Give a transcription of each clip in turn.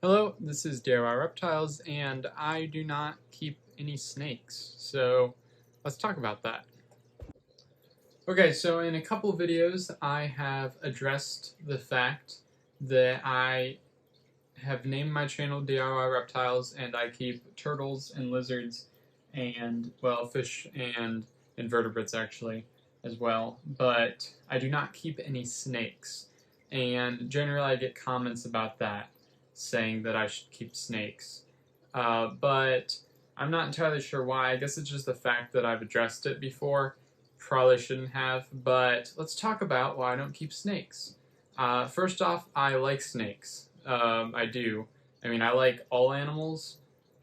Hello, this is DIY Reptiles, and I do not keep any snakes, so let's talk about that. Okay, so in a couple videos, I have addressed the fact that I have named my channel DIY Reptiles, and I keep turtles and lizards and, well, fish and invertebrates actually as well, but I do not keep any snakes. And generally, I get comments about that, saying that I should keep snakes. But I'm not entirely sure why. I guess it's just the fact that I've addressed it before. Probably shouldn't have, but let's talk about why I don't keep snakes. First off, I like snakes. I do. I mean, I like all animals.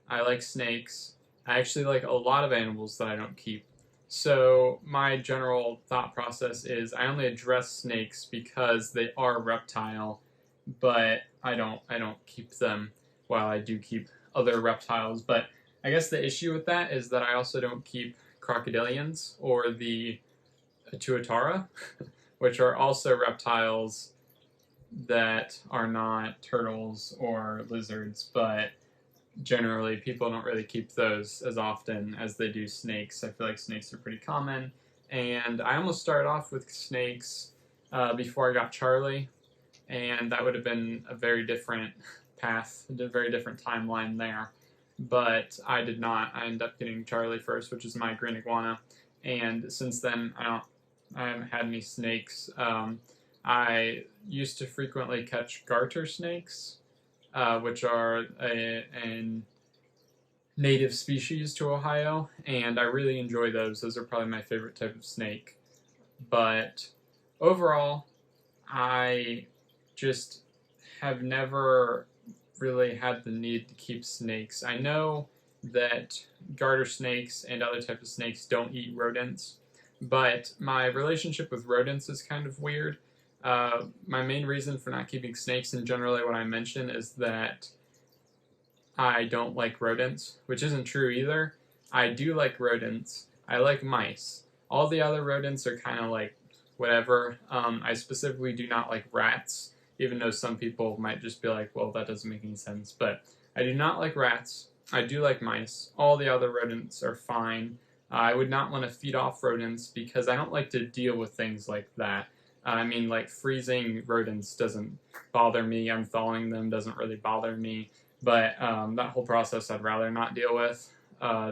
I like snakes. I actually like a lot of animals that I don't keep. So my general thought process is I only address snakes because they are reptile, but I don't keep them while I do keep other reptiles. But I guess the issue with that is that I also don't keep crocodilians or the tuatara, which are also reptiles that are not turtles or lizards, but generally people don't really keep those as often as they do snakes. I feel like snakes are pretty common, and I almost started off with snakes before I got Charlie, and that would have been a very different path, a very different timeline there. But I did not. I ended up getting Charlie first, which is my green iguana, and since then I haven't had any snakes. I used to frequently catch garter snakes, which are a native species to Ohio, and I really enjoy those. Those are probably my favorite type of snake. But overall, I just have never really had the need to keep snakes. I know that garter snakes and other types of snakes don't eat rodents, but my relationship with rodents is kind of weird. My main reason for not keeping snakes, and generally what I mention, is that I don't like rodents, which isn't true either. I do like rodents. I like mice. All the other rodents are kind of like whatever. I specifically do not like rats, even though some people might just be like, well, that doesn't make any sense. But I do not like rats. I do like mice. All the other rodents are fine. I would not want to feed off rodents because I don't like to deal with things like that. I mean, like freezing rodents doesn't bother me. Unthawing them doesn't really bother me. But that whole process I'd rather not deal with,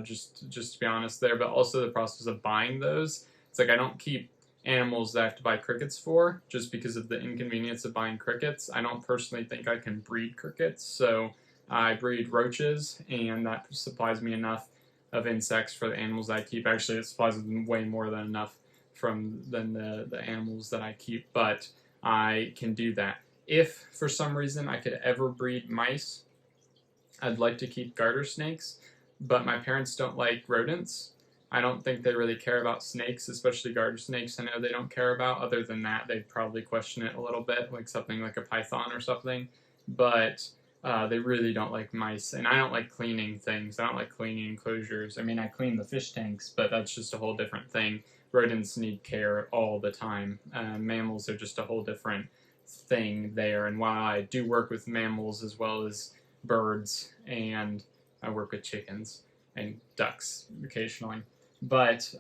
just to be honest there. But also the process of buying those. It's like I don't keep animals that I have to buy crickets for just because of the inconvenience of buying crickets. I don't personally think I can breed crickets, so I breed roaches, and that supplies me enough of insects for the animals I keep. Actually, it supplies them way more than enough than the animals that I keep, but I can do that. If for some reason I could ever breed mice, I'd like to keep garter snakes, but my parents don't like rodents. I don't think they really care about snakes, especially garter snakes. I know they don't care about. Other than that, they'd probably question it a little bit, like something like a python or something. But they really don't like mice, and I don't like cleaning things. I don't like cleaning enclosures. I mean, I clean the fish tanks, but that's just a whole different thing. Rodents need care all the time. Mammals are just a whole different thing there. And while I do work with mammals as well as birds, and I work with chickens and ducks occasionally, but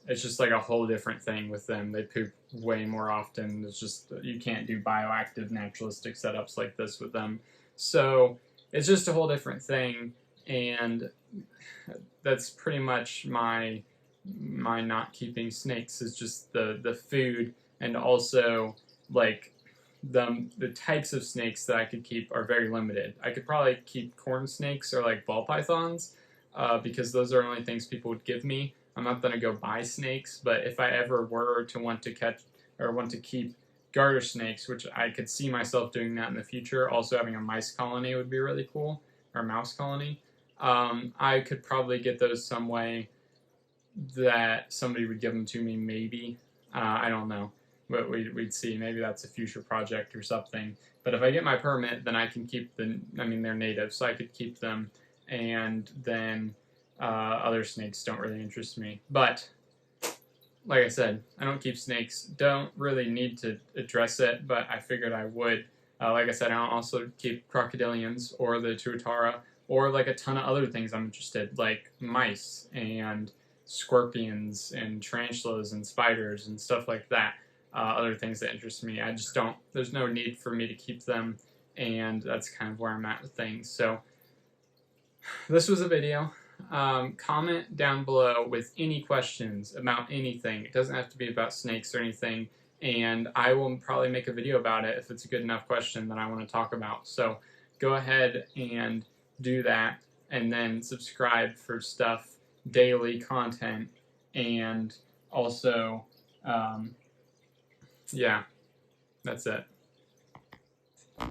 it's just like a whole different thing with them. They poop way more often. It's just you can't do bioactive naturalistic setups like this with them. So it's just a whole different thing, and that's pretty much my not keeping snakes is just the food, and also like the types of snakes that I could keep are very limited. I could probably keep corn snakes or like ball pythons, because those are only things people would give me. I'm not gonna go buy snakes, but if I ever were to want to catch or want to keep garter snakes, which I could see myself doing that in the future, also having a mice colony would be really cool, or a mouse colony. I could probably get those some way that somebody would give them to me, maybe. I don't know. But we'd see. Maybe that's a future project or something. But if I get my permit, then I can keep I mean, they're native, so I could keep them. And then other snakes don't really interest me. But like I said, I don't keep snakes. Don't really need to address it, but I figured I would. Like I said, I also keep crocodilians or the tuatara or like a ton of other things I'm interested, like mice and scorpions and tarantulas and spiders and stuff like that. Other things that interest me. I just don't, there's no need for me to keep them, and that's kind of where I'm at with things. So this was a video. Comment down below with any questions about anything. It doesn't have to be about snakes or anything, and I will probably make a video about it if it's a good enough question that I want to talk about. So go ahead and do that, and then subscribe for stuff, daily content, and also, yeah, that's it.